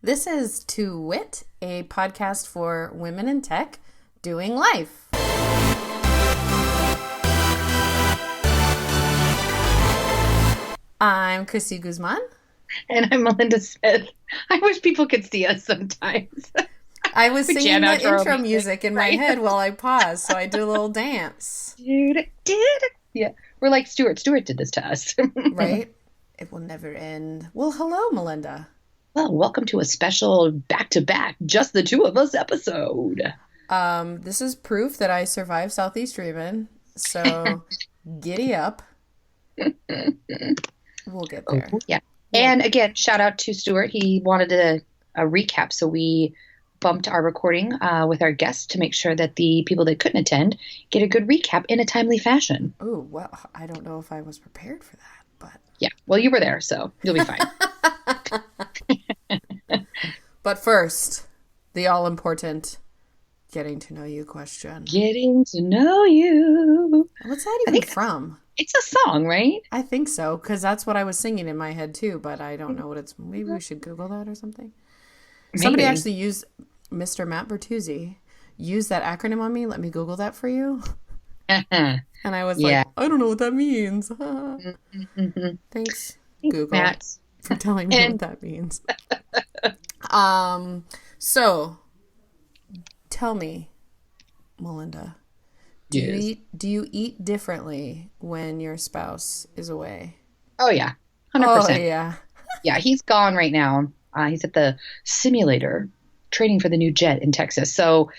This is To Wit, a podcast for women in tech doing life. I'm Kristi Guzman. And I'm Melinda Smith. I wish people could see us sometimes. I was singing the intro music in my head while I paused, so I did a little dance. Yeah, we're like Stuart. Stuart did this to us. Right? It will never end. Well, hello, Melinda. Well, welcome to a special back-to-back, just the two of us episode. This is proof that I survived Southeast Dreamin', so giddy up. We'll get there. Oh, yeah. And again, shout out to Stuart. He wanted a recap, so we bumped our recording with our guests to make sure that the people that couldn't attend get a good recap in a timely fashion. Oh, well, I don't know if I was prepared for that, but... Yeah, well, you were there, so you'll be fine. But first, the all-important getting to know you question. Getting to know you. What's that even from? It's a song, right? I think so, because that's what I was singing in my head too, but I don't know what it's... Maybe we should Google that or something. Maybe. Somebody actually used... Mr. Matt Bertuzzi used that acronym on me. Let me Google that for you. And I was like, I don't know what that means. Thanks, Google, Matt, for telling me what that means. So, tell me, Melinda, do you eat differently when your spouse is away? Oh, yeah. 100%. Oh, yeah. Yeah, he's gone right now. He's at the simulator training for the new jet in Texas. So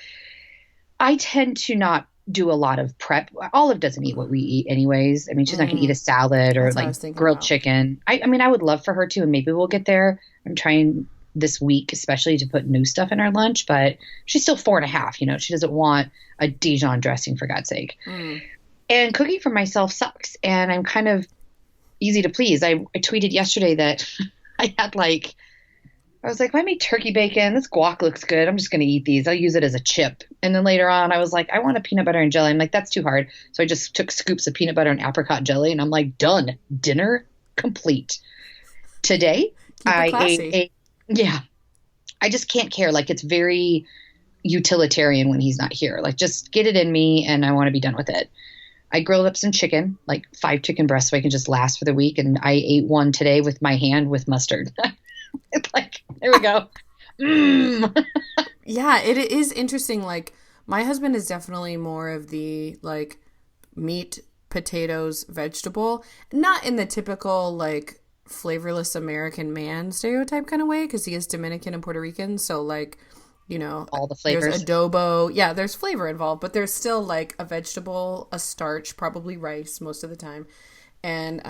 I tend to not do a lot of prep. Olive doesn't eat what we eat anyways. I mean, she's not going to eat a salad or like grilled chicken. I mean, I would love for her to, and maybe we'll get there. I'm trying this week, especially to put new stuff in our lunch, but she's still 4.5. You know, she doesn't want a Dijon dressing, for God's sake. And cooking for myself sucks. And I'm kind of easy to please. I tweeted yesterday that I was like, I made turkey bacon. This guac looks good. I'm just going to eat these. I'll use it as a chip. And then later on, I was like, I want a peanut butter and jelly. I'm like, that's too hard. So I just took scoops of peanut butter and apricot jelly, and I'm like, done. Dinner complete. Today, I ate I just can't care. Like, it's very utilitarian when he's not here. Like, just get it in me, and I want to be done with it. I grilled up some chicken, like 5 chicken breasts, so I can just last for the week. And I ate one today with my hand with mustard. It's like, there we go. Yeah, it is interesting. Like, my husband is definitely more of the, like, meat, potatoes, vegetable. Not in the typical, like, flavorless American man stereotype kind of way, because he is Dominican and Puerto Rican. So, like, you know, all the flavors. There's adobo. Yeah, there's flavor involved, but there's still, like, a vegetable, a starch, probably rice most of the time, and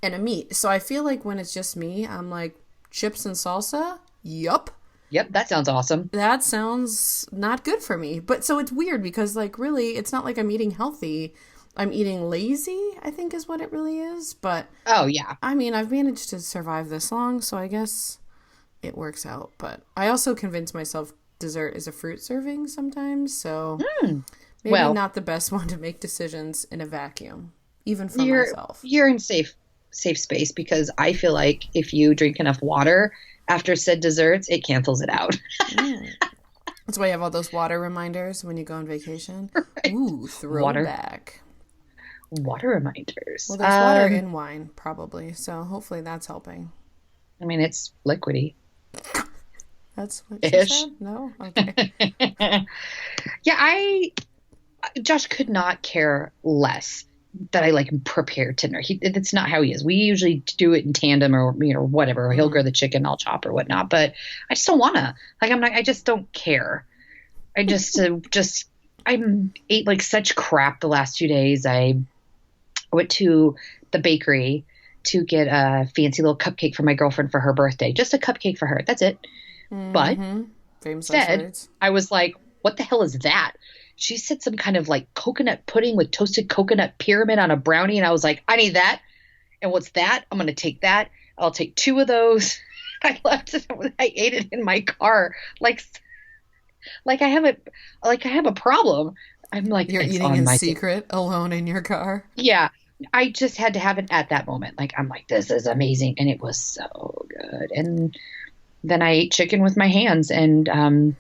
a meat. So I feel like when it's just me, I'm like, chips and salsa? Yup. Yep, that sounds awesome. That sounds not good for me. But so it's weird because, like, really, it's not like I'm eating healthy. I'm eating lazy, I think is what it really is. But, oh, yeah. I mean, I've managed to survive this long, so I guess it works out. But I also convince myself dessert is a fruit serving sometimes. So maybe not the best one to make decisions in a vacuum, even for myself. You're in safe space, because I feel like if you drink enough water after said desserts, it cancels it out. That's why you have all those water reminders when you go on vacation. Right. Ooh, throwback. Water reminders. Well, there's water in wine, probably, so hopefully that's helping. I mean, it's liquidy. That's what you said? No? Okay. Yeah, Josh could not care less that I like prepare dinner. It's not how he is. We usually do it in tandem, or, you know, whatever. He'll grill the chicken, I'll chop or whatnot. But I just don't wanna. Like, I just don't care. I just I ate like such crap the last 2 days. I went to the bakery to get a fancy little cupcake for my girlfriend for her birthday. Just a cupcake for her. That's it. But instead, I was like, what the hell is that? She said some kind of like coconut pudding with toasted coconut pyramid on a brownie. And I was like, I need that. And what's that? I'm going to take that. I'll take 2 of those. I left it. I ate it in my car. Like I have a problem. I'm like, you're eating in secret alone in your car. Yeah. I just had to have it at that moment. Like, I'm like, this is amazing. And it was so good. And Then I ate chicken with my hands and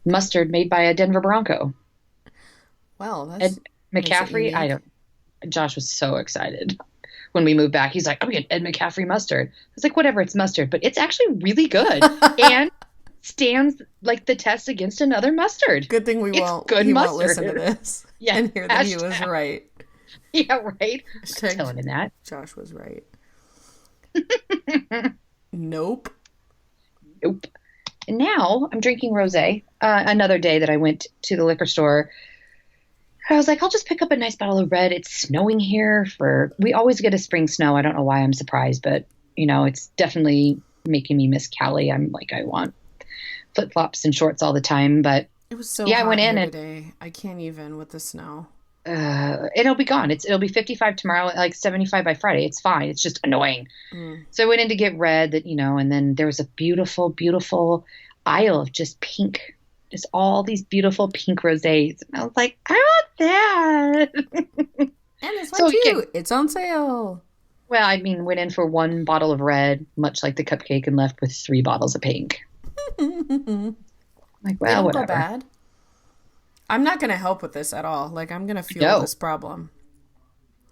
mustard made by a Denver Bronco. Well, Ed that's makes it McCaffrey, I unique. don't. Josh was so excited when we moved back. He's like, "I'm getting Ed McCaffrey mustard." I was like, "Whatever, it's mustard, but it's actually really good and stands like the test against another mustard. Good thing It's good he won't listen to mustard." this Yeah. and hear that he was Hashtag. right. Yeah. Right. I'm Hashtag telling him that. Josh was right. Nope. Nope. And now I'm drinking rosé. Another day that I went to the liquor store, I was like, I'll just pick up a nice bottle of red. It's snowing here we always get a spring snow. I don't know why I'm surprised, but it's definitely making me miss Cali. I'm like, I want flip flops and shorts all the time. But It was so yeah, I went hot in here and today. I can't even with the snow. it'll be gone. It'll be 55 tomorrow, like 75 by Friday. It's fine. It's just annoying. Mm. So I went in to get red and then there was a beautiful, beautiful aisle of just pink. Just all these beautiful pink rosés. And I was like, I want that. And this one So too. again, It's on sale. well, I mean, went in for one bottle of red, much like the cupcake, and left with 3 bottles of pink. They Like, well, don't go whatever. bad. I'm not going to help with this at all. Like, I'm going to fuel No, this problem.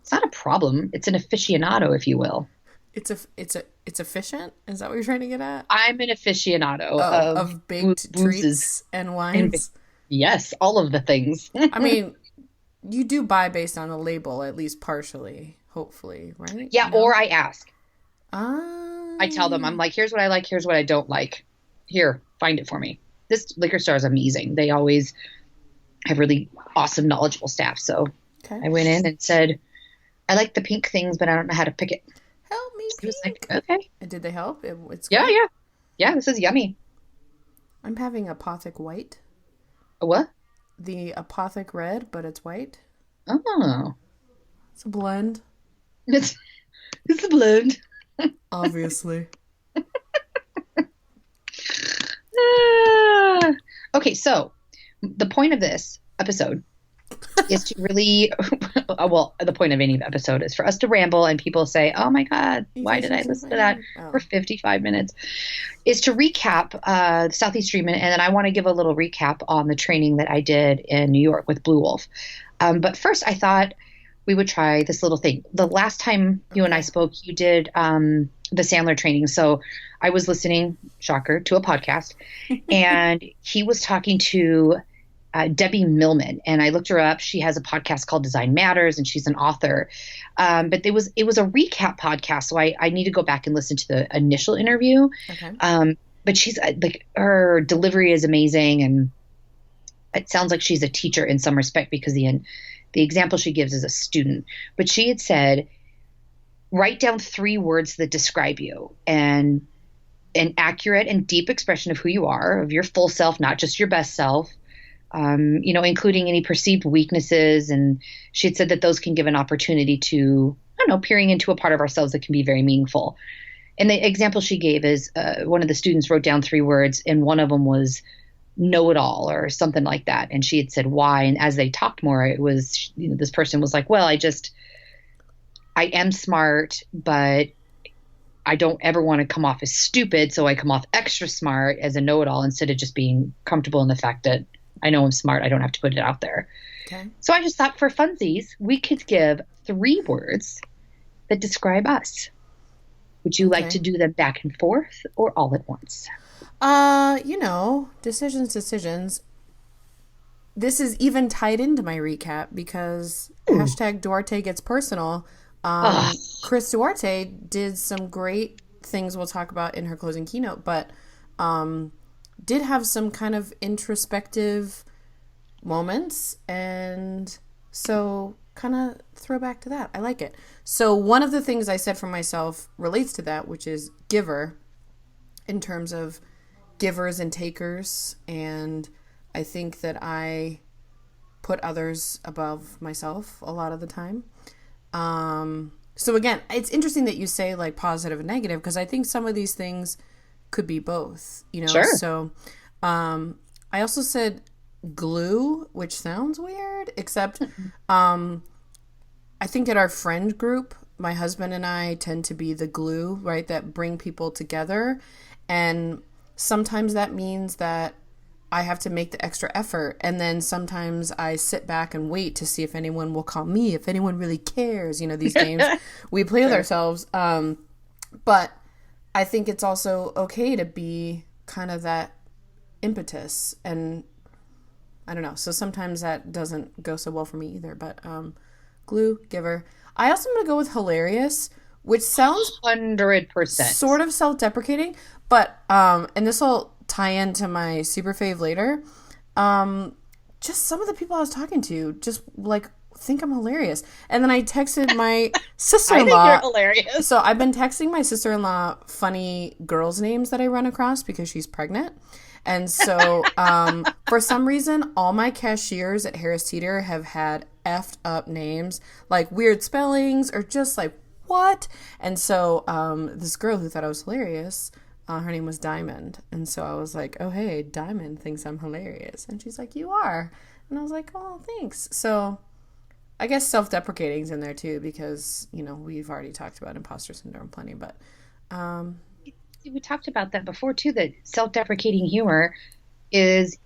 it's not a problem. It's an aficionado, if you will. It's efficient. Is that what you're trying to get at? I'm an aficionado Oh, of of baked boozes. treats and And wines. yes, all of the things. I mean, you do buy based on the label, at least partially, hopefully, right? Yeah, No? or I ask. Ah, I tell them, I'm like, here's what I like, here's what I don't like. Here, find it for me. This liquor store is amazing. They always have really awesome, knowledgeable staff. So okay. I went in and said, I like the pink things, but I don't know how to pick it. Help me, He was like, pink. okay. And did they help? It's Yeah, good. yeah. Yeah, this is yummy. I'm having Apothic White. A what? The Apothic Red, but it's white. Oh. It's a blend, It's a blend. obviously. Ah. Okay, so the point of this episode is to really, well, the point of any episode is for us to ramble and people say, oh my God, why did I listen to that for 55 minutes? Is to recap the Southeast Dreamin', and then I want to give a little recap on the training that I did in New York with Bluewolf. But first, I thought we would try this little thing. The last time you and I spoke, you did the Sandler training. So I was listening, shocker, to a podcast, and he was talking to Debbie Millman, and I looked her up. She has a podcast called Design Matters, and she's an author. But it was a recap podcast, so I need to go back and listen to the initial interview. Okay. But she's like, her delivery is amazing, and it sounds like she's a teacher in some respect because the example she gives is a student. But she had said, write down 3 words that describe you, and an accurate and deep expression of who you are, of your full self, not just your best self. Including any perceived weaknesses. And she had said that those can give an opportunity to, I don't know, peering into a part of ourselves that can be very meaningful. And the example she gave is one of the students wrote down 3 words, and one of them was know-it-all or something like that. And she had said why. And as they talked more, it was, this person was like, well, I am smart, but I don't ever want to come off as stupid. So I come off extra smart as a know-it-all instead of just being comfortable in the fact that I know I'm smart. I don't have to put it out there. Okay. So I just thought for funsies, we could give 3 words that describe us. Would you like to do them back and forth or all at once? Decisions. This is even tied into my recap because hashtag Duarte gets personal. Chris Duarte did some great things we'll talk about in her closing keynote, but did have some kind of introspective moments, and so kind of throw back to that. I like it. So one of the things I said for myself relates to that, which is giver, in terms of givers and takers, and I think that I put others above myself a lot of the time. So again, it's interesting that you say like positive and negative, because I think some of these things could be both, Sure. So I also said glue, which sounds weird, except I think in our friend group, my husband and I tend to be the glue, right, that bring people together. And sometimes that means that I have to make the extra effort. And then sometimes I sit back and wait to see if anyone will call me, if anyone really cares. You know, these games we play with ourselves. But I think it's also okay to be kind of that impetus. And I don't know. So sometimes that doesn't go so well for me either. But glue, giver. I also am going to go with hilarious, which sounds 100% sort of self-deprecating. But, and this will tie into my super fave later. Just some of the people I was talking to just like think I'm hilarious. And then I texted my sister-in-law. I think you're hilarious. So I've been texting my sister-in-law funny girls' names that I run across because she's pregnant. And so for some reason, all my cashiers at Harris Teeter have had effed up names, like weird spellings or just like, what? And so this girl who thought I was hilarious, her name was Diamond. And so I was like, oh, hey, Diamond thinks I'm hilarious. And she's like, you are. And I was like, oh, thanks. So I guess self-deprecating's in there too because, you know, we've already talked about imposter syndrome plenty. But we talked about that before too, that self-deprecating humor is,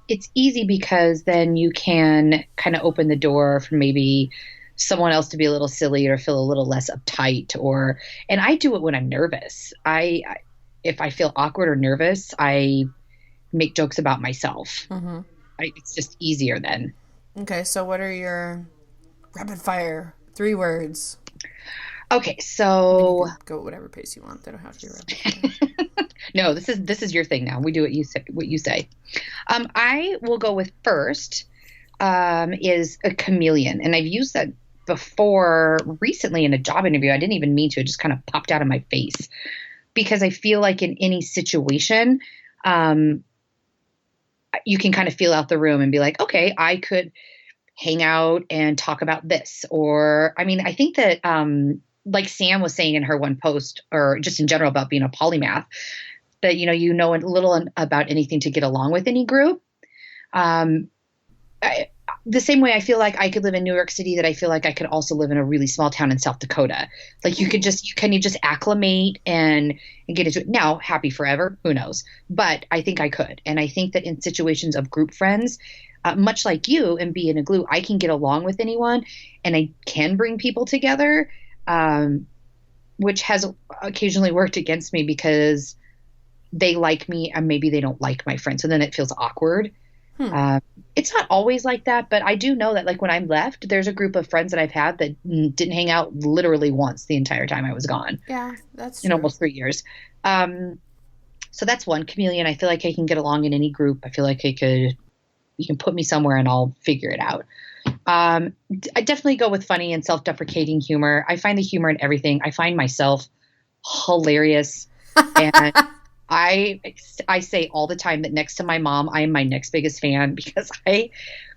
it's easy because then you can kind of open the door for maybe someone else to be a little silly or feel a little less uptight, or, and I do it when I'm nervous. If I feel awkward or nervous, I make jokes about myself. Mm-hmm. It's just easier then. Okay. So what are your rapid fire 3 words? Okay. So go at whatever pace you want. They don't have to be rapid fire. No, this is your thing now. We do what you say. I will go with first, is a chameleon. And I've used that before recently in a job interview. I didn't even mean to. It just kind of popped out of my face because I feel like in any situation, you can kind of feel out the room and be like, okay, I could hang out and talk about this. Or, I mean, I think that, like Sam was saying in her one post, or just in general about being a polymath, that, you know a little about anything to get along with any group. The same way I feel like I could live in New York City, that I feel like I could also live in a really small town in South Dakota. Like you just acclimate and get into it. Now, happy forever, who knows? But I think I could. And I think that in situations of group friends, much like you and being a glue, I can get along with anyone and I can bring people together, which has occasionally worked against me because they like me and maybe they don't like my friends. So then it feels awkward. It's not always like that, but I do know that like when I'm left, there's a group of friends that I've had that didn't hang out literally once the entire time I was gone. Yeah, that's true. In almost 3 years. So that's one. Chameleon. I feel like I can get along in any group. I feel like you can put me somewhere and I'll figure it out. I definitely go with funny and self-deprecating humor. I find the humor in everything. I find myself hilarious. And I say all the time that next to my mom, I am my next biggest fan because I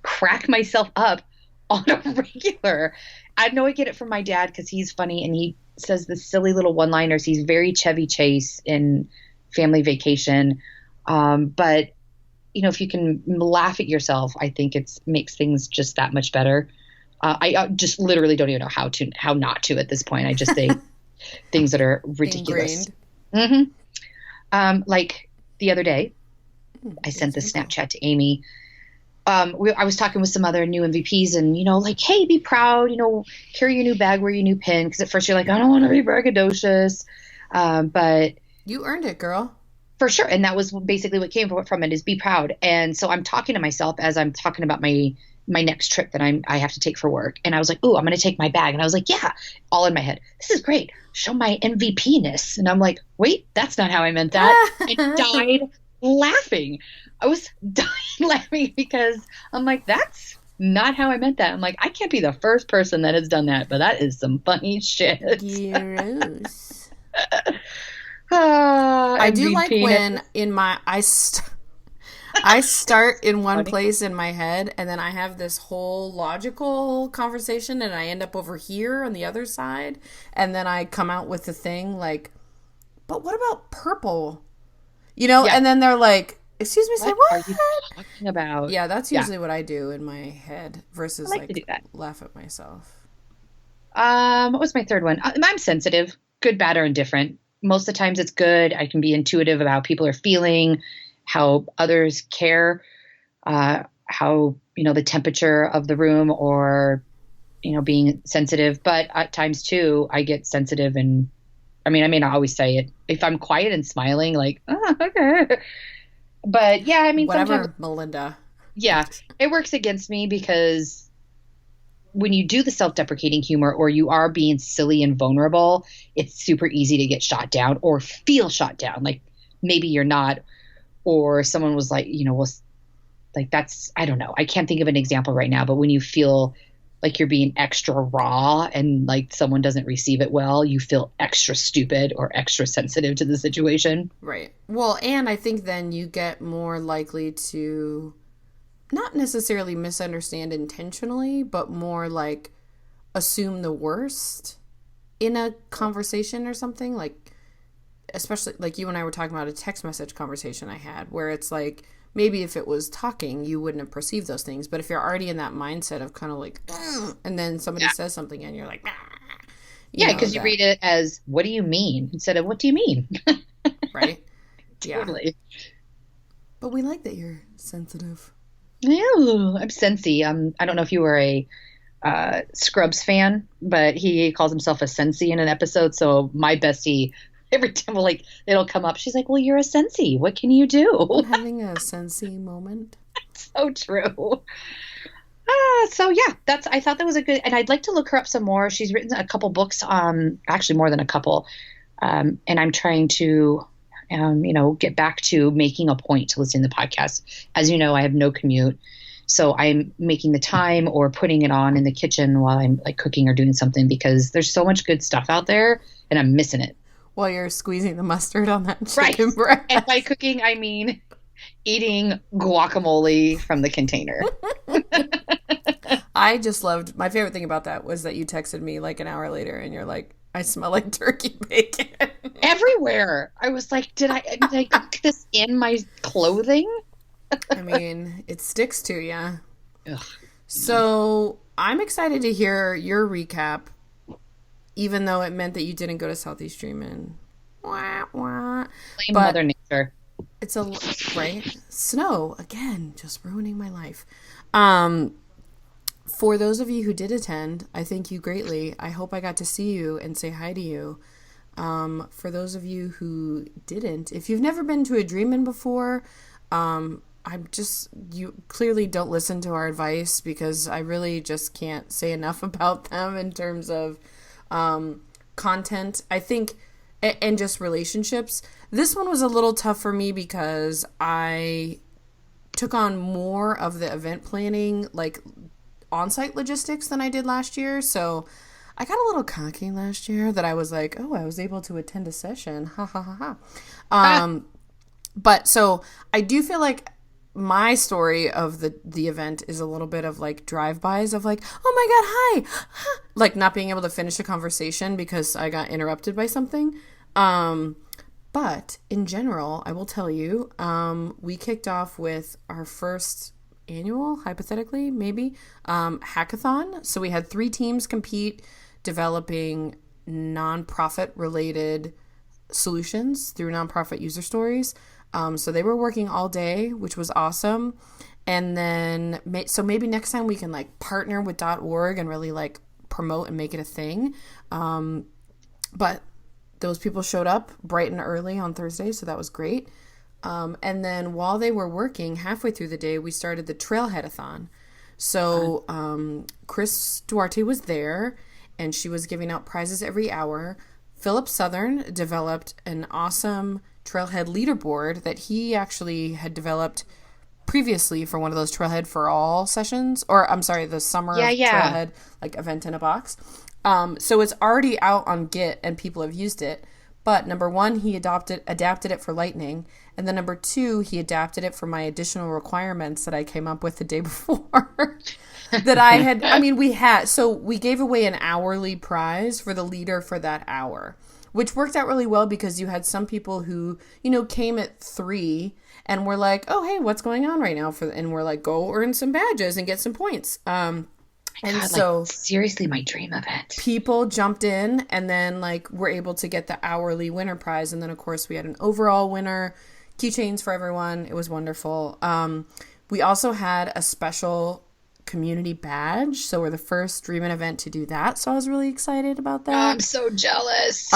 crack myself up on a regular. I know I get it from my dad because he's funny and he says the silly little one-liners. He's very Chevy Chase in Family Vacation. But if you can laugh at yourself, I think it makes things just that much better. I just literally don't even know how not to at this point. I just say things that are ridiculous. Mm-hmm. Like the other day, I sent this Snapchat to Amy. I was talking with some other new MVPs and, like, hey, be proud, carry your new bag, wear your new pin. Because at first you're like, I don't want to be braggadocious. But you earned it, girl. For sure. And that was basically what came from it, is be proud. And so I'm talking to myself as I'm talking about my next trip that I have to take for work. And I was like, ooh, I'm going to take my bag. And I was like, yeah, all in my head. This is great. Show my MVP-ness. And I'm like, wait, that's not how I meant that. I died laughing. I was dying laughing because I'm like, that's not how I meant that. I'm like, I can't be the first person that has done that, but that is some funny shit. Gross. I do like when I start in one place in my head and then I have this whole logical conversation and I end up over here on the other side and then I come out with the thing like, but what about purple? Yeah. And then they're like, excuse me, say what? Are you talking about? Yeah, that's usually what I do in my head versus I like to do that. Laugh at myself. What was my third one? I'm sensitive, good, bad, or indifferent. most of the times it's good. I can be intuitive about how people are feeling, how others care, how, the temperature of the room, or, being sensitive. But at times too, I get sensitive, and I may not always say it. If I'm quiet and smiling, like, oh, okay. But yeah, Whatever, sometimes, Melinda. yeah, it works against me because when you do the self-deprecating humor or you are being silly and vulnerable, it's super easy to get shot down or feel shot down. Like maybe you're not, or someone was like, like that's, I don't know. I can't think of an example right now, but when you feel like you're being extra raw and like someone doesn't receive it well, you feel extra stupid or extra sensitive to the situation. Right. Well, and I think then you get more likely to not necessarily misunderstand intentionally, but more like assume the worst in a conversation or something. Like, especially like you and I were talking about a text message conversation I had where it's like, maybe if it was talking, you wouldn't have perceived those things. But if you're already in that mindset of kind of like, and then somebody says something and you're like, yeah, because you read it as, what do you mean? Instead of, what do you mean? Right? Totally. Yeah. But we like that you're sensitive. Yeah, I'm sensy. I don't know if you were a Scrubs fan, but he calls himself a sensei in an episode. So my bestie, every time like it'll come up, she's like, "Well, you're a sensei. What can you do?" I'm having a sensei moment. So true. So yeah, I thought that was a good, and I'd like to look her up some more. She's written a couple books, actually more than a couple, and I'm trying to. Get back to making a point to listen to the podcast. As you know, I have no commute. So I'm making the time or putting it on in the kitchen while I'm like cooking or doing something because there's so much good stuff out there and I'm missing it. While you're squeezing the mustard on that chicken breast. And by cooking, I mean eating guacamole from the container. I just loved, my favorite thing about that was that you texted me like an hour later and you're like, I smell like turkey bacon. Everywhere. I was like, did I cook this in my clothing? I mean, it sticks to you. So I'm excited to hear your recap, even though it meant that you didn't go to Southeast Dream and Blame Mother Nature. It's right? Snow, again, just ruining my life. For those of you who did attend, I thank you greatly. I hope I got to see you and say hi to you. For those of you who didn't, if you've never been to a Dream-In before, you clearly don't listen to our advice because I really just can't say enough about them in terms of content. I think, and just relationships. This one was a little tough for me because I took on more of the event planning, like on-site logistics than I did last year. So I got a little cocky last year that I was like, oh, I was able to attend a session. Ha ha ha ha. But so I do feel like my story of the event is a little bit of like drive-bys of like, oh my God, hi. Like not being able to finish a conversation because I got interrupted by something. But in general, I will tell you, we kicked off with our first annual, hypothetically, maybe, hackathon. So we had 3 teams compete developing nonprofit related solutions through nonprofit user stories. So they were working all day, which was awesome. And then, so maybe next time we can like partner with .org and really like promote and make it a thing. But those people showed up bright and early on Thursday, so that was great. And then while they were working, halfway through the day, we started the Trailhead-a-thon. So Chris Duarte was there, and she was giving out prizes every hour. Philip Southern developed an awesome Trailhead leaderboard that he actually had developed previously for one of those Trailhead for All sessions, or I'm sorry, the summer Trailhead like event in a box. So it's already out on Git and people have used it. But number 1, he adapted it for Lightning. And then number 2, he adapted it for my additional requirements that I came up with the day before. That I had, so we gave away an hourly prize for the leader for that hour, which worked out really well because you had some people who, came at 3 and were like, oh, hey, what's going on right now? And we're like, go earn some badges and get some points. And God, like so seriously, my dream event. people jumped in and then like were able to get the hourly winner prize. And then of course we had an overall winner, keychains for everyone. It was wonderful. We also had a special community badge. So we're the first Dream In event to do that. So I was really excited about Oh, I'm that. so jealous.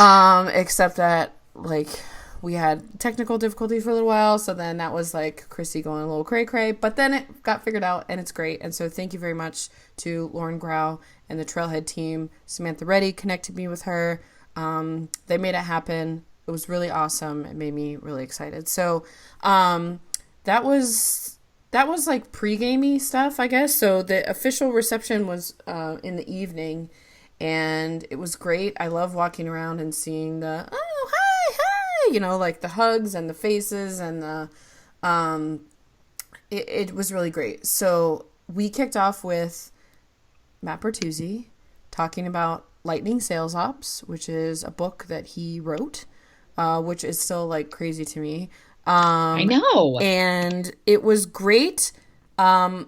Except that like we had technical difficulties for a little while. So then that was like Kristi going a little cray cray, but then it got figured out and it's great. And so thank you very much to Lauren Grau and the Trailhead team. Samantha Reddy connected me with her. They made it happen. It was really awesome. It made me really excited. So, that was like pre-gamey stuff, I guess. So the official reception was in the evening, and it was great. I love walking around and seeing the hi, like the hugs and the faces and the it was really great. So we kicked off with Matt Bertuzzi talking about Lightning Sales Ops, which is a book that he wrote, which is still like crazy to me. I know. And it was great. We'll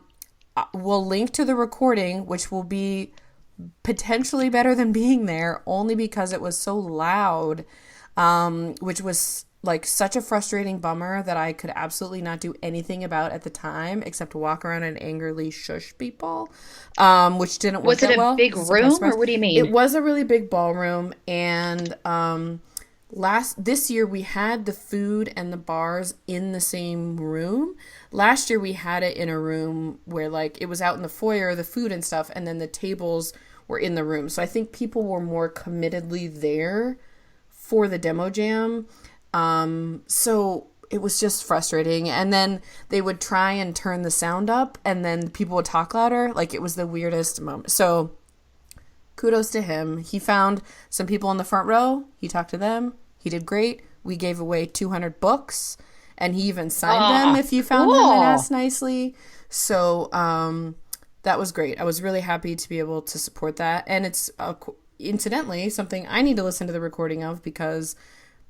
link to the recording, which will be potentially better than being there, only because it was so loud, which was like such a frustrating bummer that I could absolutely not do anything about at the time except walk around and angrily shush people, which didn't work that well. Was it a big room, or what do you mean? It was a really big ballroom, and this year we had the food and the bars in the same room. Last year we had it in a room where like it was out in the foyer, the food and stuff, and then the tables were in the room. So I think people were more committedly there for the demo jam. So it was just frustrating. And then they would try and turn the sound up, and then people would talk louder. Like it was the weirdest moment. So kudos to him. He found some people in the front row. He talked to them. He did great. We gave away 200 books, and he even signed them if you found them and asked nicely. So that was great. I was really happy to be able to support that. And it's incidentally something I need to listen to the recording of, because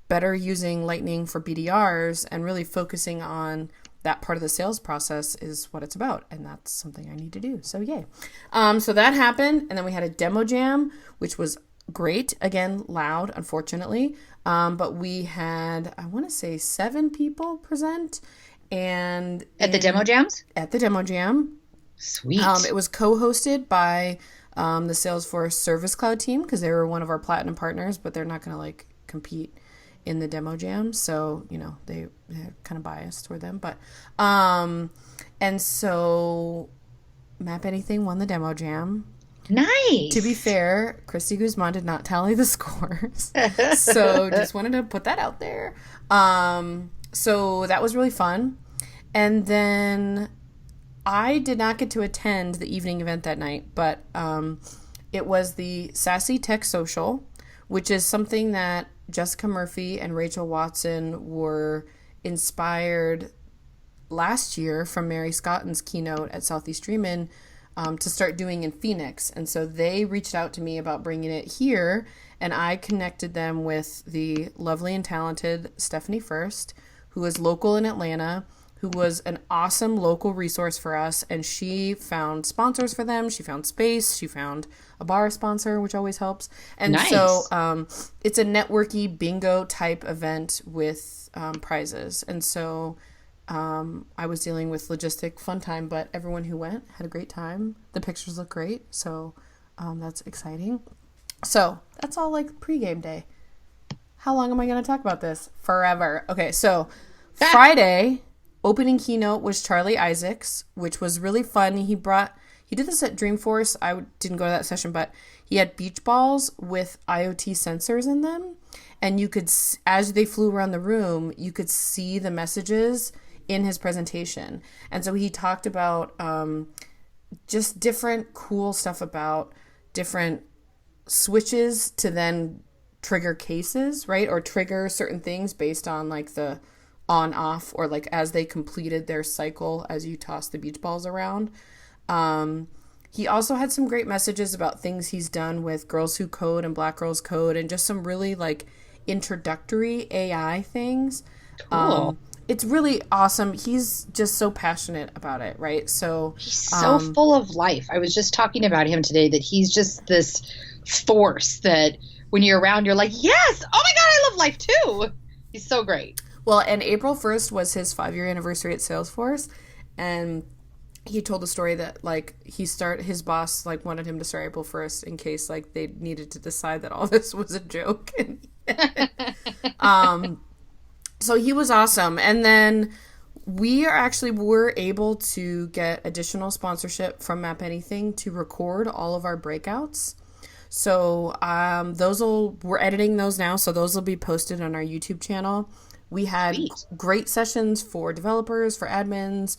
better using Lightning for BDRs and really focusing on that part of the sales process is what it's about. And that's something I need to do. So yay. So that happened. And then we had a demo jam, which was great. Again, loud, unfortunately. But we had, I want to say 7 people present. And at the demo jams? At the demo jam. Sweet. It was co-hosted by the Salesforce Service Cloud team, because they were one of our platinum partners, but they're not going to like compete in the demo jam, so they're kind of biased toward them, but and so Map Anything won the demo jam. Nice. To be fair, Kristi Guzman did not tally the scores, so just wanted to put that out there. So that was really fun. And then I did not get to attend the evening event that night, but it was the Sassy Tech Social, which is something that Jessica Murphy and Rachel Watson were inspired last year from Mary Scotton's keynote at Southeast Dreamin' to start doing in Phoenix. And so they reached out to me about bringing it here, and I connected them with the lovely and talented Stephanie First, who is local in Atlanta, who was an awesome local resource for us. And she found sponsors for them. She found space. She found a bar sponsor, which always helps. And nice. So it's a networky bingo type event with prizes. And so I was dealing with logistic fun time, but everyone who went had a great time. The pictures look great. So that's exciting. So that's all like pregame day. How long am I going to talk about this? Forever. Okay, so Friday, opening keynote was Charlie Isaacs, which was really fun. He did this at Dreamforce. I didn't go to that session, but he had beach balls with IoT sensors in them. And you could, as they flew around the room, you could see the messages in his presentation. And so he talked about just different cool stuff about different switches to then trigger cases, right? Or trigger certain things based on like the on off, or like as they completed their cycle as you toss the beach balls around. He also had some great messages about things he's done with Girls Who Code and Black Girls Code, and just some really like introductory AI things. Cool. it's really awesome. He's just so passionate about it, right? So He's so full of life. I was just talking about him today, that he's just this force that when you're around, you're like, yes, oh my God, I love life too. He's so great. well, and April 1st was his 5-year anniversary at Salesforce, and he told the story that like his boss like wanted him to start April 1st in case like they needed to decide that all this was a joke. So he was awesome. And then were able to get additional sponsorship from Map Anything to record all of our breakouts. So we're editing those now, so those will be posted on our YouTube channel. We had great sessions for developers, for admins,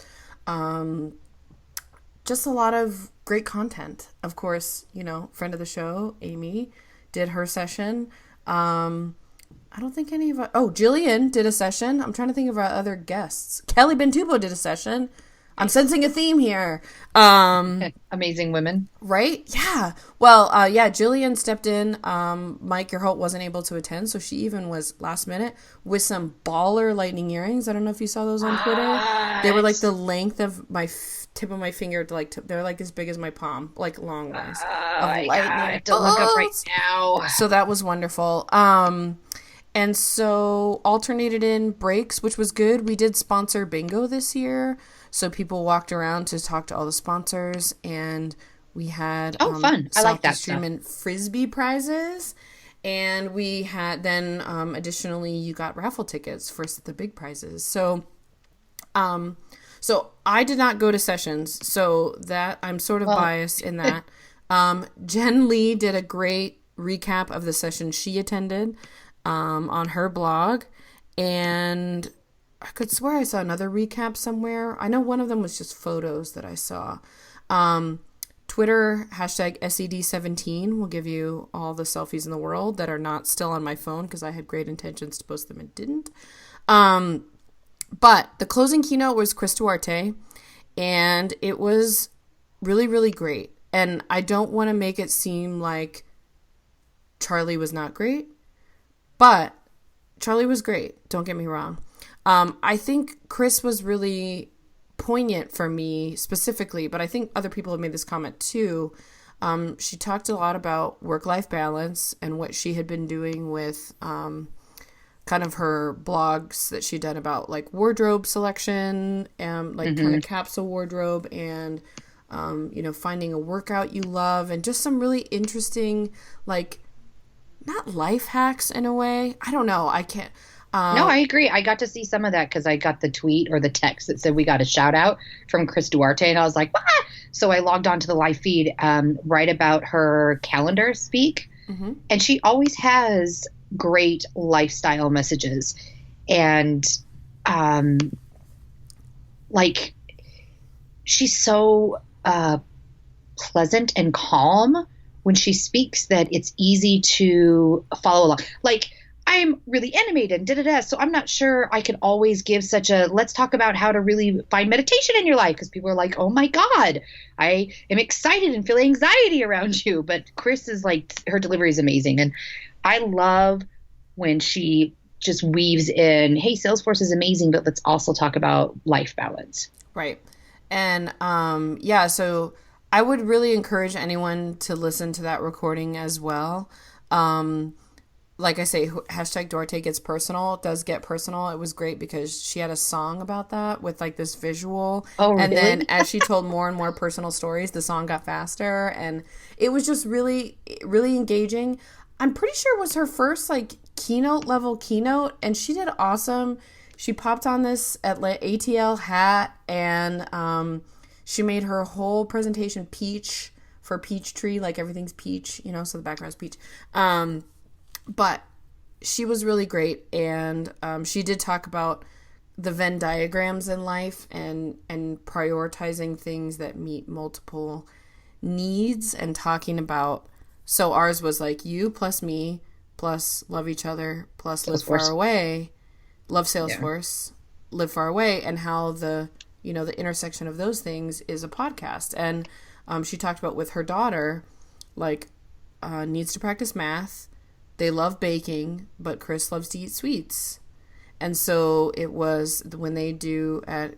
just a lot of great content. Of course, friend of the show, Amy, did her session. I don't think any of Jillian did a session. I'm trying to think of our other guests. Kelly Bentubo did a session. I'm sensing a theme here. Amazing women. Right? Yeah. Well, Jillian stepped in. Mike Gerholt wasn't able to attend, so she even was last minute with some baller lightning earrings. I don't know if you saw those on Twitter. They were like the length of my tip of my finger to they're like as big as my palm, like long ones. I have to look up right now. So that was wonderful. And so alternated in breaks, which was good. We did sponsor bingo this year. So people walked around to talk to all the sponsors, and we had fun. I like that stuff. And Frisbee prizes. And we had then additionally you got raffle tickets for the big prizes. So I did not go to sessions, so that I'm sort of biased in that. Jen Lee did a great recap of the session she attended on her blog, and I could swear I saw another recap somewhere. I know one of them was just photos that I saw. Twitter, #SED17 will give you all the selfies in the world that are not still on my phone because I had great intentions to post them and didn't. But the closing keynote was Chris Duarte, and it was really, really great. And I don't want to make it seem like Charlie was not great, but Charlie was great. Don't get me wrong. I think Chris was really poignant for me specifically, but I think other people have made this comment too. She talked a lot about work-life balance and what she had been doing with kind of her blogs that she'd done about like wardrobe selection and like kind of capsule wardrobe and, finding a workout you love and just some really interesting, like, not life hacks in a way. I don't know. I can't. No, I agree. I got to see some of that because I got the tweet or the text that said we got a shout out from Chris Duarte, and I was like, what? So I logged on to the live feed right about her calendar speak, and she always has great lifestyle messages, and like she's so pleasant and calm when she speaks that it's easy to follow along. Like, I'm really animated, so I'm not sure I can always give such a, let's talk about how to really find meditation in your life, because people are like, oh my God, I am excited and feel anxiety around you. But Chris is like, her delivery is amazing. And I love when she just weaves in, hey, Salesforce is amazing, but let's also talk about life balance. Right. And so I would really encourage anyone to listen to that recording as well. Like I say, #Duarte gets personal. It does get personal. It was great because she had a song about that with like this visual. Oh, really? And then as she told more and more personal stories, the song got faster, and it was just really, really engaging. I'm pretty sure it was her first like keynote, and she did awesome. She popped on this ATL hat, and she made her whole presentation peach for Peachtree, like everything's peach, so the background's peach. But she was really great, and she did talk about the Venn diagrams in life and prioritizing things that meet multiple needs, and talking about, so ours was like you plus me plus love each other plus live far away, love Salesforce, live far away, and how the intersection of those things is a podcast. And she talked about with her daughter, like needs to practice math. They love baking, but Chris loves to eat sweets. And so it was when they do at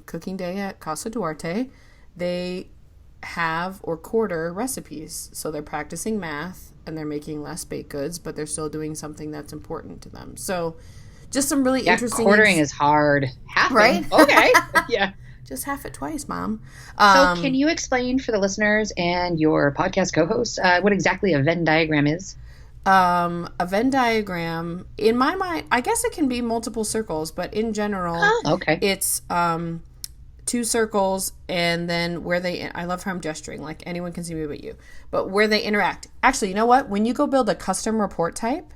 Cooking Day at Casa Duarte, they have or quarter recipes. So they're practicing math and they're making less baked goods, but they're still doing something that's important to them. So just some really interesting. Quartering is hard. Halving. Right? Okay. Yeah. Just half it twice, Mom. So can you explain for the listeners and your podcast co-host what exactly a Venn diagram is? A Venn diagram, in my mind, I guess it can be multiple circles, but in general, okay. It's two circles, and then where they, I love how I'm gesturing, like anyone can see me but you, but where they interact. Actually, you know what? When you go build a custom report type,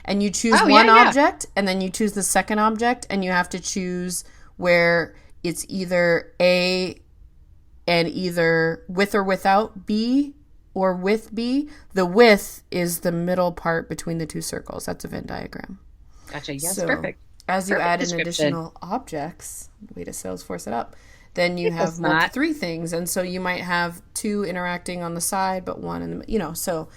and you choose one object, and then you choose the second object, and you have to choose where it's either A and either with or without B, or with B, the with is the middle part between the two circles. That's a Venn diagram. Gotcha. Yes, so perfect. As you add in additional objects, way to Salesforce it up, then you have three things. And so you might have two interacting on the side, but one in the, so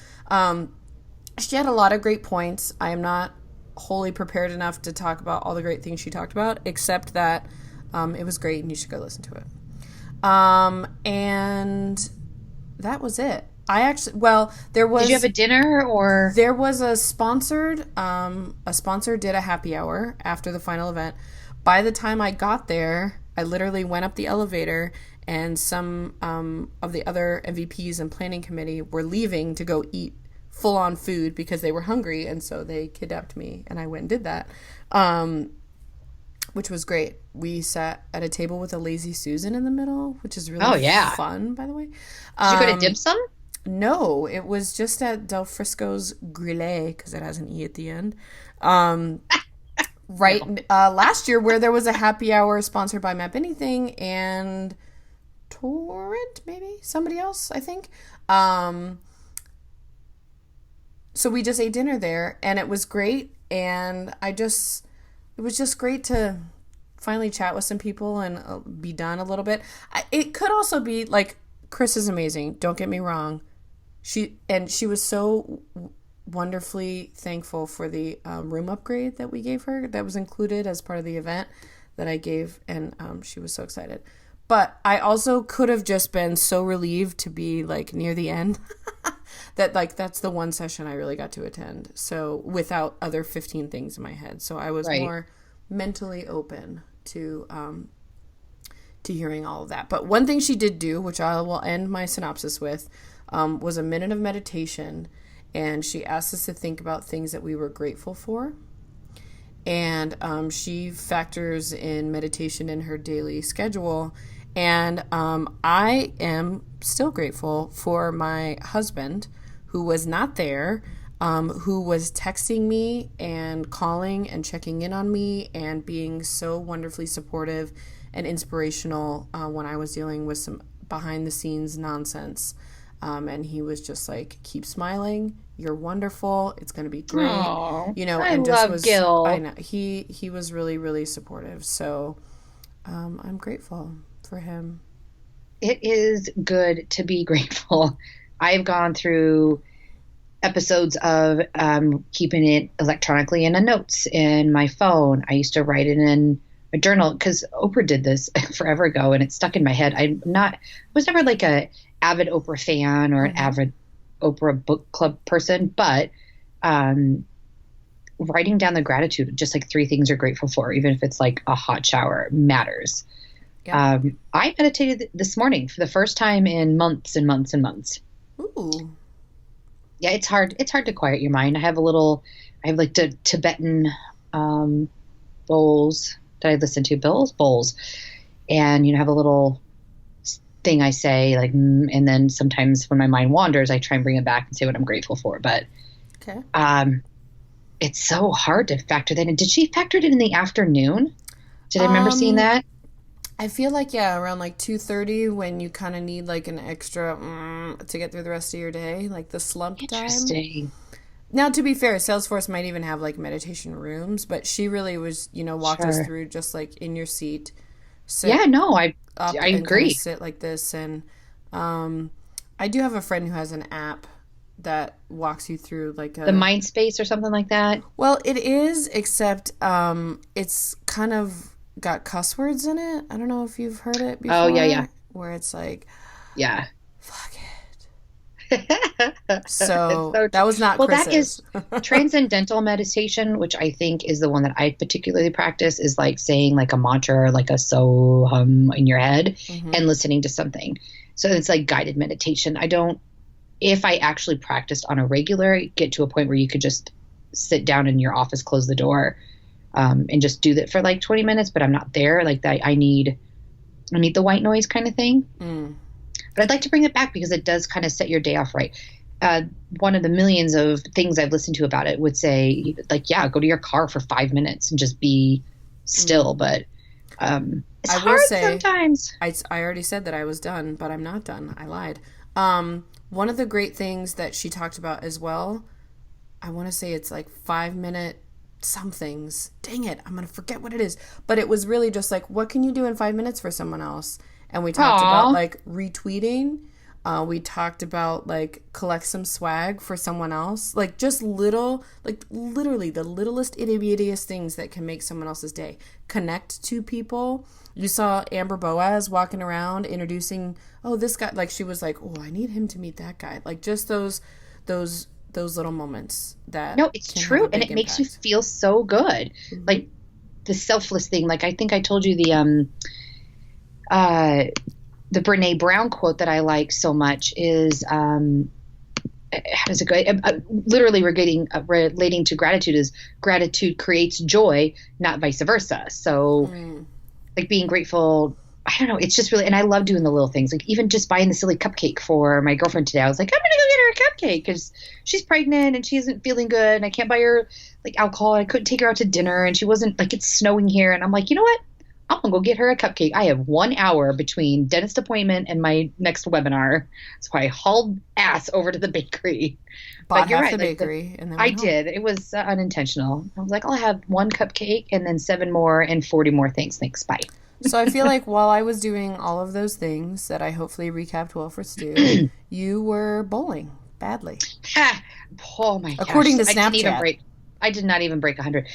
she had a lot of great points. I am not wholly prepared enough to talk about all the great things she talked about, except that it was great and you should go listen to it. And that was it. There was... Did you have a dinner or... There was a sponsor did a happy hour after the final event. By the time I got there, I literally went up the elevator and some of the other MVPs and planning committee were leaving to go eat full-on food because they were hungry, and so they kidnapped me, and I went and did that, which was great. We sat at a table with a lazy Susan in the middle, which is really fun, by the way. Did you go to dim sum? No, it was just at Del Frisco's Grille, because it has an E at the end. Last year, where there was a happy hour sponsored by Map Anything and Torrent, maybe? Somebody else, I think. So we just ate dinner there, and it was great, and it was just great to finally chat with some people and be done a little bit. It could also be, like, Chris is amazing, don't get me wrong. She was so wonderfully thankful for the room upgrade that we gave her that was included as part of the event that I gave, and she was so excited. But I also could have just been so relieved to be like near the end that like that's the one session I really got to attend. So without other 15 things in my head. So I was more mentally open to hearing all of that. But one thing she did do, which I will end my synopsis with, was a minute of meditation, and she asked us to think about things that we were grateful for. And she factors in meditation in her daily schedule. And I am still grateful for my husband, who was not there, who was texting me and calling and checking in on me and being so wonderfully supportive and inspirational when I was dealing with some behind-the-scenes nonsense. And he was just like, keep smiling. You're wonderful. It's going to be great. Aww, I love Gil. I know he was really, really supportive. So I'm grateful for him. It is good to be grateful. I've gone through episodes of keeping it electronically in a notes in my phone. I used to write it in a journal because Oprah did this forever ago, and it stuck in my head. I was never like a avid Oprah fan or an avid Oprah book club person, but writing down the gratitude, just like 3 things you're grateful for, even if it's like a hot shower, matters. Yeah. I meditated this morning for the first time in months and months and months. Ooh. Yeah, it's hard. It's hard to quiet your mind. I have like the Tibetan bowls that I listen to, bowls, and have a little thing I say, like, and then sometimes when my mind wanders, I try and bring it back and say what I'm grateful for. But okay. It's so hard to factor that in. Did she factor it in the afternoon? Did I remember seeing that? I feel like, around like 2:30 when you kind of need like an extra to get through the rest of your day, like the slump Interesting. time. Now, to be fair, Salesforce might even have like meditation rooms, but she really was, walked us through just like in your seat. Yeah, no, I agree. Sit like this, and I do have a friend who has an app that walks you through like The mind space or something like that. Well, it is, except it's kind of got cuss words in it. I don't know if you've heard it before. Oh, yeah. Where it's like, yeah, fuck it. So that was not Chris's. That is transcendental meditation, which I think is the one that I particularly practice, is like saying like a mantra or like a so hum in your head and listening to something. So it's like guided meditation. If I actually practiced on a regular, get to a point where you could just sit down in your office, close the door, and just do that for like 20 minutes, but I'm not there. Like that, I need the white noise kind of thing. But I'd like to bring it back because it does kind of set your day off right. One of the millions of things I've listened to about it would say, like, yeah, go to your car for 5 minutes and just be still. But it's hard sometimes. I already said that I was done, but I'm not done. I lied. One of the great things that she talked about as well, I want to say it's like 5-minute somethings. Dang it, I'm going to forget what it is. But it was really just like, what can you do in 5 minutes for someone else? And we talked about like retweeting. We talked about like collect some swag for someone else. Like just little, like literally the littlest itty bittiest things that can make someone else's day. Connect to people. You saw Amber Boaz walking around introducing, this guy. Like she was like, I need him to meet that guy. Like just those little moments that. No, it's true. And it makes you feel so good. Like the selfless thing. Like I think I told you the Brene Brown quote that I like so much is, how does it go? Literally relating to gratitude is gratitude creates joy, not vice versa. So like being grateful, I don't know. It's just really, and I love doing the little things. Like even just buying the silly cupcake for my girlfriend today. I was like, I'm going to go get her a cupcake because she's pregnant and she isn't feeling good. And I can't buy her like alcohol. I couldn't take her out to dinner and she wasn't like, it's snowing here. And I'm like, you know what? I'm going to go get her a cupcake. I have 1 hour between dentist appointment and my next webinar. So I hauled ass over to the bakery. Bought half the bakery. And then I did. It was unintentional. I was like, I'll have 1 cupcake and then 7 more and 40 more things. Thanks. Bye. So I feel like while I was doing all of those things that I hopefully recapped well for Stu, you were bowling badly. Oh my gosh. According to Snapchat. I did not even break 100.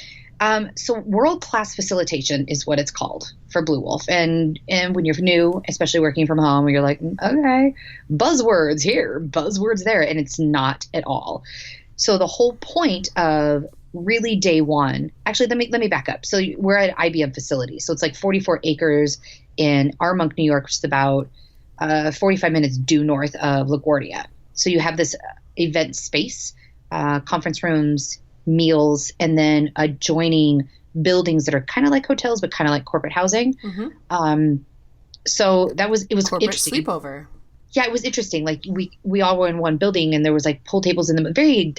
So world-class facilitation is what it's called for Bluewolf. And when you're new, especially working from home, you're like, okay, buzzwords here, buzzwords there. And it's not at all. So the whole point of really day one, actually, let me back up. So we're at IBM facility. So it's like 44 acres in Armonk, New York, which is about 45 minutes due north of LaGuardia. So you have this event space, conference rooms, meals, and then adjoining buildings that are kind of like hotels, but kind of like corporate housing. So it was corporate interesting. Sleepover. Yeah, it was interesting. Like we all were in one building and there was like pool tables in them, very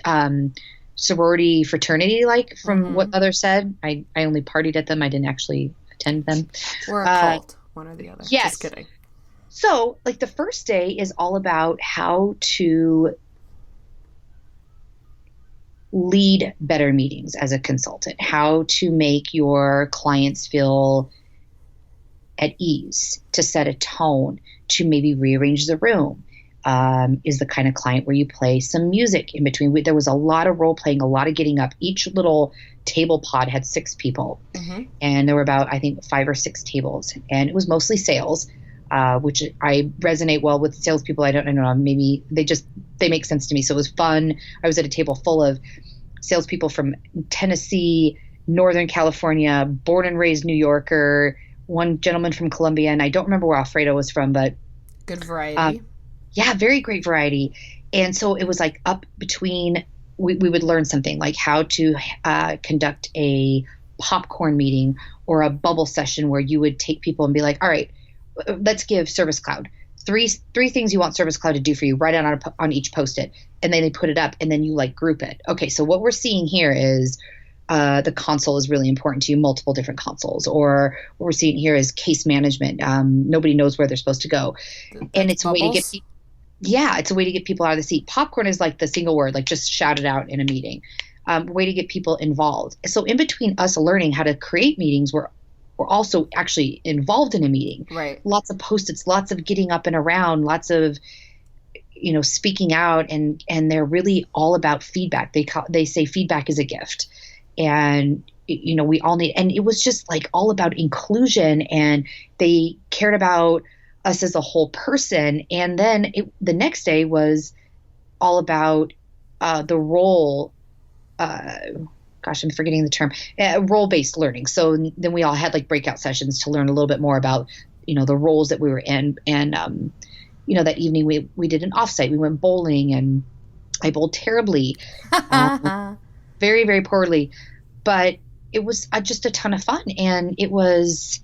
sorority fraternity like from what others said. I only partied at them. I didn't actually attend them. Or a cult, one or the other. Yes. Just kidding. So like the first day is all about how to lead better meetings as a consultant, how to make your clients feel at ease, to set a tone, to maybe rearrange the room. Is the kind of client where you play some music in between. There was a lot of role playing, a lot of getting up. Each little table pod had 6 people, and there were about, I think, 5 or 6 tables, and it was mostly sales, which I resonate well with salespeople. I don't know, maybe they make sense to me. So it was fun. I was at a table full of salespeople from Tennessee, Northern California, born and raised New Yorker, one gentleman from Colombia, and I don't remember where Alfredo was from, but good variety. Yeah, very great variety. And so it was like up between, we would learn something like how to conduct a popcorn meeting or a bubble session where you would take people and be like, all right, let's give Service Cloud three things you want Service Cloud to do for you, write it on each Post-it. And then they put it up and then you like group it. Okay, so what we're seeing here is the console is really important to you, multiple different consoles. Or what we're seeing here is case management. Nobody knows where they're supposed to go. And it's bubbles? a way to get it's a way to get people out of the seat. Popcorn is like the single word, like just shout it out in a meeting. Way to get people involved. So in between us learning how to create meetings, we're also actually involved in a meeting. Right. Lots of Post-its, lots of getting up and around, lots of speaking out, and they're really all about feedback. They say feedback is a gift, and we all need, and it was just like all about inclusion, and they cared about us as a whole person. And then the next day was all about the role. Gosh, I'm forgetting the term. Role-based learning. So then we all had like breakout sessions to learn a little bit more about the roles that we were in. And that evening we did an offsite. We went bowling, and I bowled terribly, very, very poorly, but it was just a ton of fun, and it was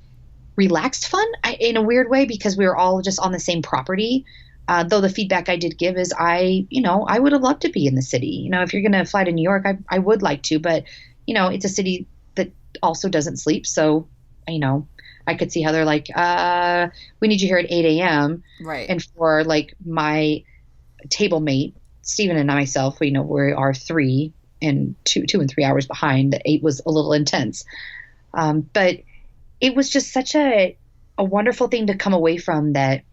relaxed fun in a weird way, because we were all just on the same property. Though the feedback I did give is I would have loved to be in the city. If you're going to fly to New York, I would like to, but it's a city that also doesn't sleep. So, I could see how they're like, we need you here at 8 a.m. Right. And for like my table mate, Stephen and myself, we are 3 and 2 and 3 hours behind. The 8 was a little intense. But it was just such a wonderful thing to come away from, that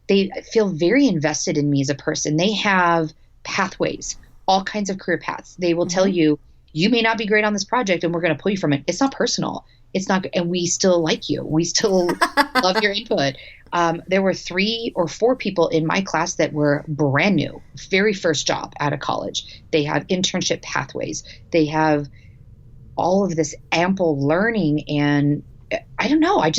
they feel very invested in me as a person. They have pathways, all kinds of career paths. They will tell you, you may not be great on this project, and we're going to pull you from it. It's not personal. It's not, and we still like you. We still love your input. There were 3 or 4 people in my class that were brand new, very first job out of college. They have internship pathways. They have all of this ample learning, and I don't know. I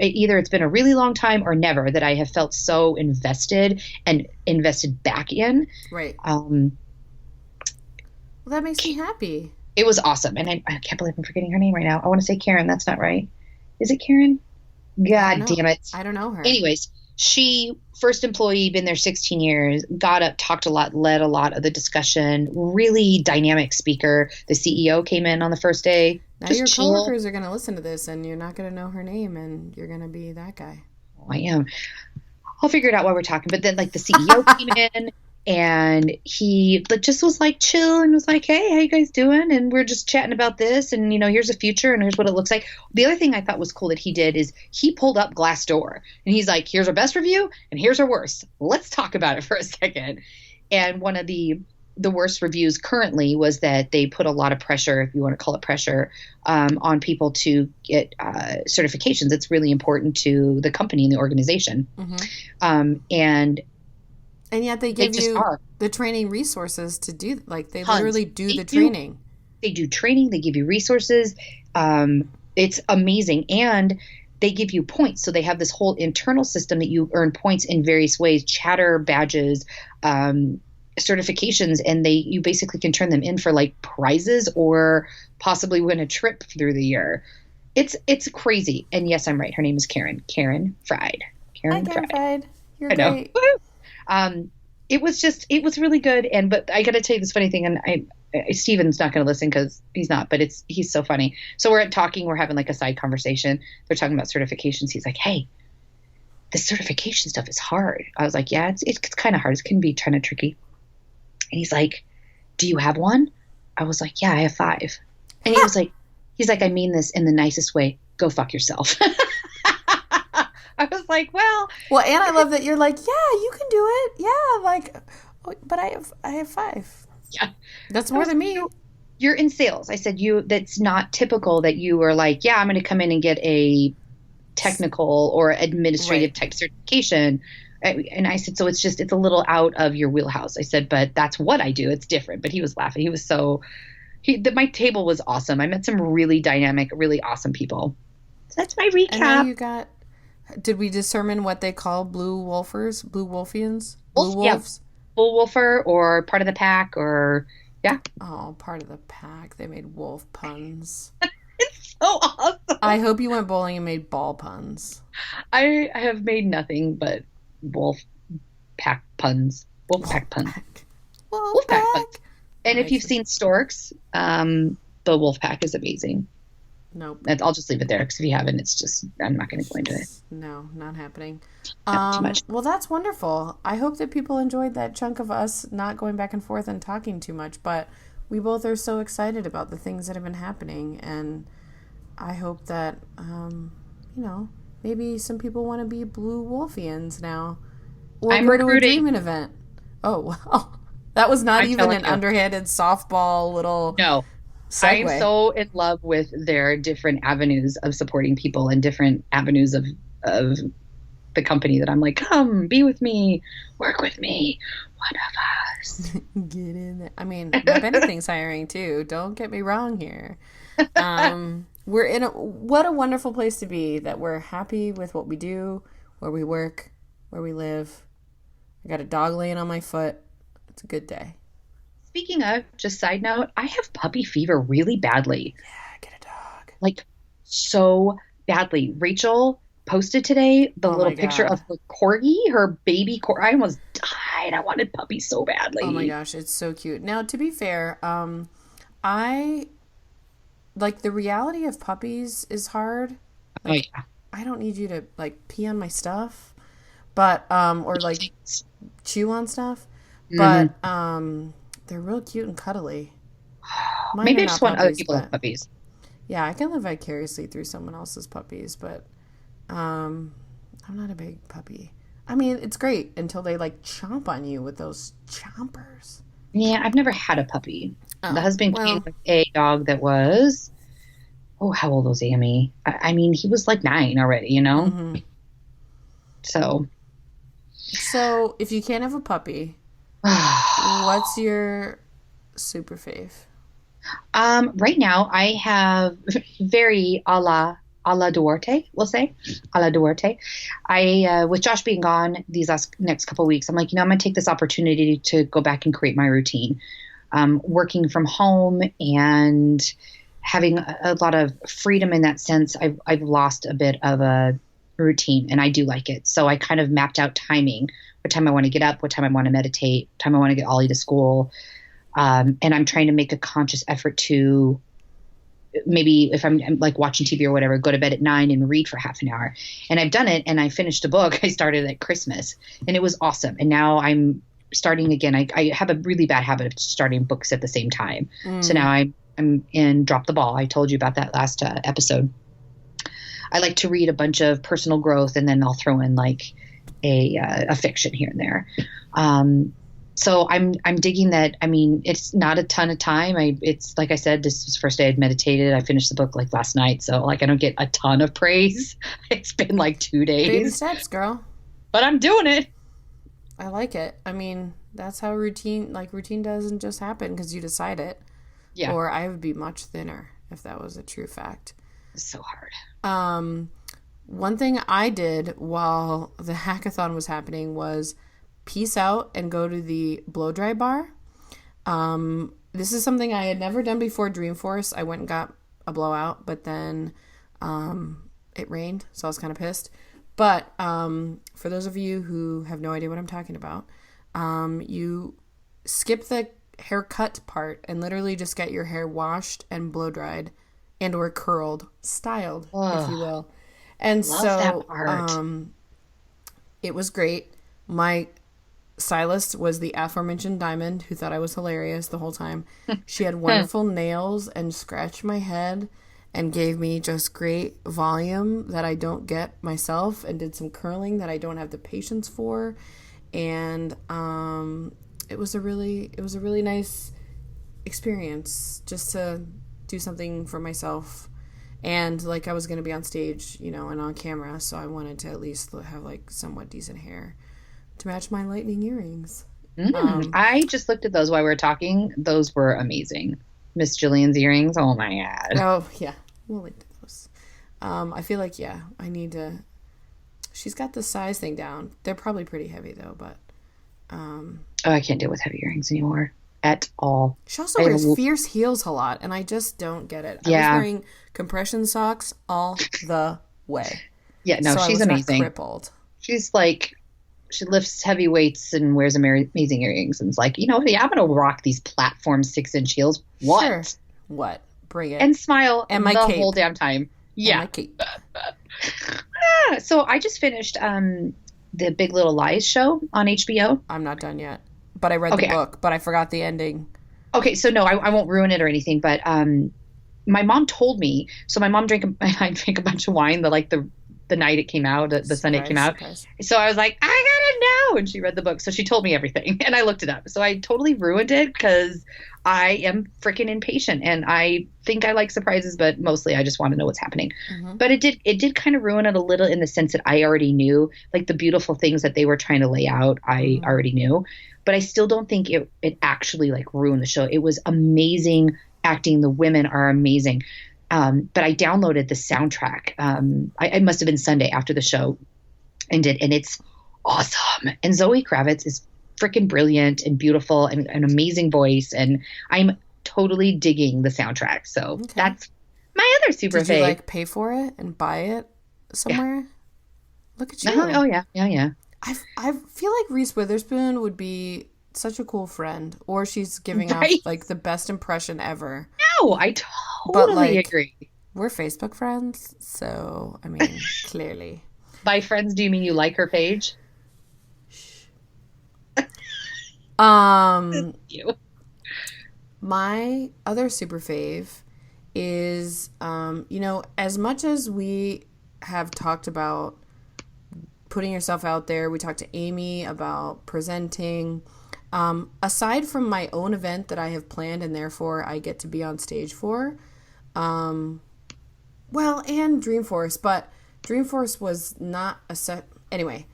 either it's been a really long time or never that I have felt so invested and invested back in. Right. Well, that makes me happy. It was awesome. And I can't believe I'm forgetting her name right now. I want to say Karen. That's not right. Is it Karen? God damn it. I don't know her. Anyways, she, first employee, been there 16 years, got up, talked a lot, led a lot of the discussion, really dynamic speaker. The CEO came in on the first day. Now your coworkers are going to listen to this, and you're not going to know her name, and you're going to be that guy. Oh, I am. I'll figure it out while we're talking. But then like the CEO came in, and he just was like chill and was like, hey, how you guys doing? And we're just chatting about this, and here's the future, and here's what it looks like. The other thing I thought was cool that he did is he pulled up Glassdoor, and he's like, here's our best review and here's our worst. Let's talk about it for a second. And one of the worst reviews currently was that they put a lot of pressure, if you want to call it pressure, on people to get certifications. It's really important to the company and the organization. And yet they give you the training resources to do, like they Tons. literally do the training. They do training. They give you resources. It's amazing. And they give you points. So they have this whole internal system that you earn points in various ways, chatter badges, certifications, and you basically can turn them in for like prizes or possibly win a trip through the year. It's crazy. And yes, I'm right. Her name is Karen. Karen Fried. Hi, Karen Fried. You're great. It was really good. But I got to tell you this funny thing, and Steven's not going to listen because he's not, but he's so funny. So we're having like a side conversation. They're talking about certifications. He's like, hey, the certification stuff is hard. I was like, yeah, it's kind of hard. It can be kind of tricky. And he's like, do you have one? I was like, yeah, I have 5. And he's like, I mean this in the nicest way. Go fuck yourself. I was like, well, and I love that you're like, yeah, you can do it. Yeah. Like, but I have 5. Yeah. That's more than me. You're in sales. I said, that's not typical that you are like, yeah, I'm going to come in and get a technical or administrative type certification. And I said, so it's a little out of your wheelhouse. I said, but that's what I do. It's different. But he was laughing. He was my table was awesome. I met some really dynamic, really awesome people. So that's my recap. And then did we determine what they call Blue Wolfians? Blue Wolves? Yeah. Bullwolfer or part of the pack or, yeah. Oh, part of the pack. They made wolf puns. It's so awesome. I hope you went bowling and made ball puns. I have made nothing but wolf pack puns. Wolf pack puns. Wolf pack puns. And if you've seen Storks, the wolf pack is amazing. Nope. I'll just leave it there because if you haven't, I'm not going to go into it. No, not happening. Not too much. Well, that's wonderful. I hope that people enjoyed that chunk of us not going back and forth and talking too much, but we both are so excited about the things that have been happening, and I hope that, maybe some people want to be Blue Wolfians now We'll I'm go to a recruiting. Dreamin' event. Oh, wow. That was not I'm even telling an you. underhanded softball little No, I'm segue. so in love with their different avenues of supporting people and different avenues of the company that I'm like, come be with me, work with me, one of us. Get in there. I mean, Rep Anything's hiring too. Don't get me wrong here. We're in what a wonderful place to be, that we're happy with what we do, where we work, where we live. I got a dog laying on my foot. It's a good day. Speaking of, just side note, I have puppy fever really badly. Yeah, get a dog. Like so badly. Rachel posted today the Oh little my picture God. of her corgi, her baby corgi. I almost died. I wanted puppies so Oh my badly. gosh, it's so cute. Now, to be fair, I like the reality of puppies is hard. Oh Like, yeah. I don't need you to like pee on my stuff, but or like chew on stuff, Hmm. but they're real cute and cuddly. Mine Maybe are I not just want other puppies, people to have but puppies. yeah, I can live vicariously through someone else's puppies, but um, I'm not a big puppy. I mean, it's great until they like chomp on you with those chompers. Yeah, I've never had a puppy. The Oh, husband came well, with a dog that was, oh, how old was Amy? I mean, he was like 9 already, you know? mm-hmm. So, So if you can't have a puppy, what's your super fave? right now I have very a la Duarte, we'll say, a la Duarte. With Josh being gone these next couple of weeks, I'm like, I'm going to take this opportunity to go back and create my routine. Working from home and having a lot of freedom in that sense, I've lost a bit of a routine, and I do like it. So I kind of mapped out timing, what time I want to get up, what time I want to meditate, what time I want to get Ollie to school. And I'm trying to make a conscious effort to maybe if I'm like watching TV or whatever, go to bed at 9 and read for half an hour. And I've done it, and I finished a book I started at Christmas, and it was awesome. And now I'm starting again. I have a really bad habit of starting books at the same time. So now I'm in Drop the Ball. I told you about that last episode. I like to read a bunch of personal growth, and then I'll throw in like a fiction here and there. So I'm digging that. I mean, it's not a ton of time. It's like I said, this was the first day I'd meditated. I finished the book like last night. So like I don't get a ton of praise. It's been like 2 Baby days, steps, girl. but I'm doing it. I like it. I mean, that's how routine doesn't just happen because you decide it. Yeah. Or I would be much thinner if that was a true fact. It's so hard. One thing I did while the hackathon was happening was peace out and go to the blow dry bar. This is something I had never done before Dreamforce. I went and got a blowout, but then it rained, so I was kind of pissed. But for those of you who have no idea what I'm talking about, you skip the haircut part and literally just get your hair washed and blow dried and or curled, styled, if you will. And Love so that part. it was great. My stylist was the aforementioned Diamond, who thought I was hilarious the whole time. She had wonderful nails and scratched my head and gave me just great volume that I don't get myself, and did some curling that I don't have the patience for. And it was a really nice experience just to do something for myself. And like I was going to be on stage, and on camera, so I wanted to at least have like somewhat decent hair to match my lightning earrings. I just looked at those while we were talking. Those were amazing. Miss Jillian's earrings. Oh my God. Oh yeah, we'll link to those. I feel like I need to. She's got the size thing down. They're probably pretty heavy though, but Oh, I can't deal with heavy earrings anymore at all. she also wears fierce heels a lot, and I just don't get it. I was wearing compression socks all the way. Yeah, no, so she's I was amazing. Not crippled. She's like, she lifts heavy weights and wears amazing earrings, and it's like, yeah, I'm gonna rock these platform 6-inch heels. What? Sure. What? Bring it. And smile and my the cape. whole damn time. Yeah. And my cape. So I just finished the Big Little Lies show on HBO. I'm not done yet, but I read the book, but I forgot the ending. Okay, so no, I won't ruin it or anything, but my mom told me. So my mom drank a bunch of wine the night it came out, the Sunday it came out. Surprise. So I was like, I gotta know. know. And she read the book. So she told me everything and I looked it up. So I totally ruined it because I am freaking impatient and I think I like surprises, but mostly I just want to know what's happening. But it did kind of ruin it a little in the sense that I already knew, like the beautiful things that they were trying to lay out. I already knew, but I still don't think it actually like ruined the show. It was amazing acting. The women are amazing. But I downloaded the soundtrack. It must have been Sunday after the show ended, and it's awesome. And Zoe Kravitz is freaking brilliant and beautiful and an amazing voice. And I'm totally digging the soundtrack. So that's my other super fave. Did you like pay for it and buy it somewhere? Yeah. Look at you. Oh yeah. Yeah. I feel like Reese Witherspoon would be such a cool friend, or she's giving off like the best impression ever. No, I totally agree. We're Facebook friends, so I mean, clearly. By friends, do you mean you like her page? You. My other super fave is, as much as we have talked about putting yourself out there, we talked to Amy about presenting. Aside from my own event that I have planned and therefore I get to be on stage for, and Dreamforce, but Dreamforce was not a set. Anyway,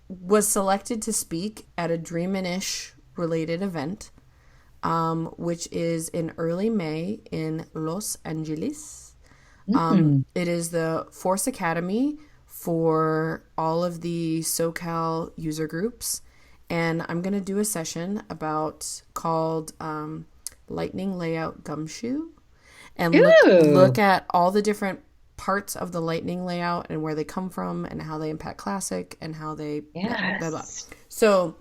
was selected to speak at a Dreamin'-ish related event, which is in early May in Los Angeles. It is the Force Academy for all of the SoCal user groups. And I'm going to do a session called Lightning Layout Gumshoe. And look at all the different parts of the Lightning layout and where they come from and how they impact Classic and how they... Yes. Blah, blah. So,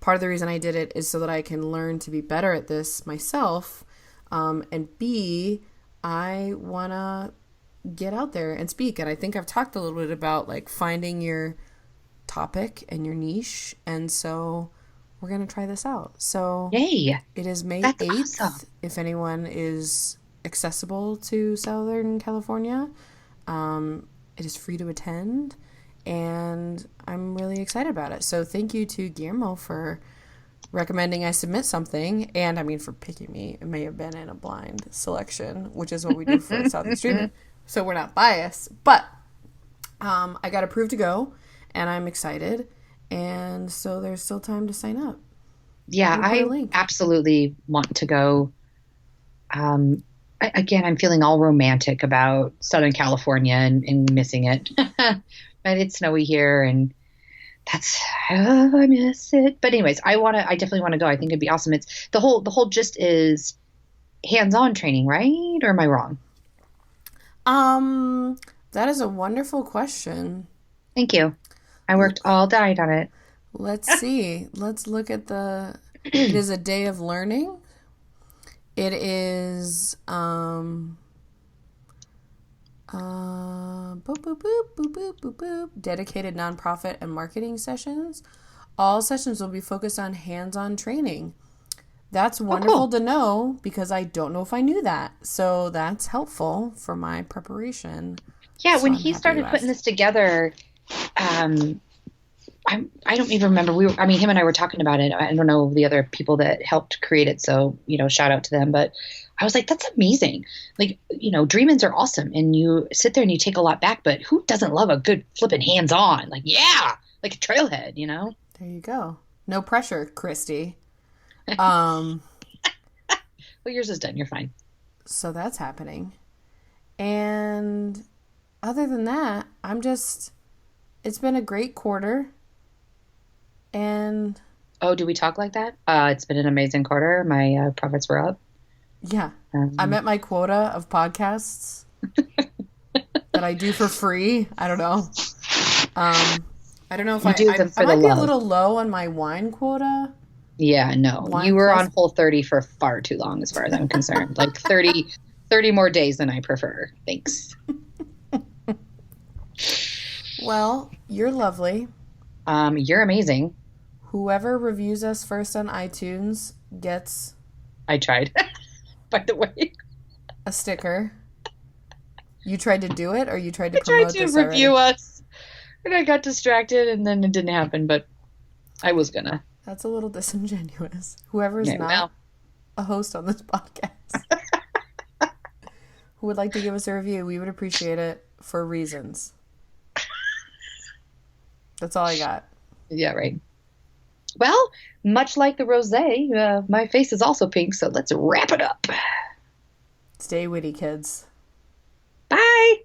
part of the reason I did it is so that I can learn to be better at this myself. And B, I want to get out there and speak. And I think I've talked a little bit about like finding your topic and your niche, and so we're gonna try this out. So yay, it is May 8th. Awesome. If anyone is accessible to Southern California, it is free to attend, and I'm really excited about it. So thank you to Guillermo for recommending I submit something, and I mean for picking me. It may have been in a blind selection, which is what we do for Southeast Streaming, so we're not biased, but I got approved to go. And I'm excited. And so there's still time to sign up. Yeah, I absolutely want to go. I'm feeling all romantic about Southern California and missing it. But it's snowy here and I miss it. But anyways, I definitely want to go. I think it'd be awesome. It's the whole gist is hands-on training, right? Or am I wrong? That is a wonderful question. Thank you. I worked all night on it. Let's see. Let's look at it is a day of learning. It is boop, boop, boop, boop, boop, boop, boop, dedicated nonprofit and marketing sessions. All sessions will be focused on hands-on training. That's wonderful to know because I don't know if I knew that. So that's helpful for my preparation. Yeah, so when he started putting this together, I don't even remember. Him and I were talking about it. I don't know the other people that helped create it. So, shout out to them. But I was like, that's amazing. Like, Dream-ins are awesome. And you sit there and you take a lot back. But who doesn't love a good flipping hands-on? Like, yeah, like a trailhead, There you go. No pressure, Kristi. Well, yours is done. You're fine. So that's happening. And other than that, it's been a great quarter. And do we talk like that? It's been an amazing quarter. My profits were up. Yeah. I'm at my quota of podcasts that I do for free. I don't know. I don't know if I might be a little low on my wine quota. Yeah, no. You were on Whole 30 for far too long as far as I'm concerned. Like 30 more days than I prefer. Thanks. Well, you're lovely. You're amazing. Whoever reviews us first on iTunes gets... I tried, by the way. A sticker. You tried to do it, or you tried to promote this already? Review us. And I got distracted and then it didn't happen, but I was gonna. That's a little disingenuous. Whoever's Yeah, not well, a host on this podcast who would like to give us a review, we would appreciate it for reasons. That's all I got. yeah, right. Well, much like the rosé, my face is also pink, so let's wrap it up. Stay witty, kids. Bye.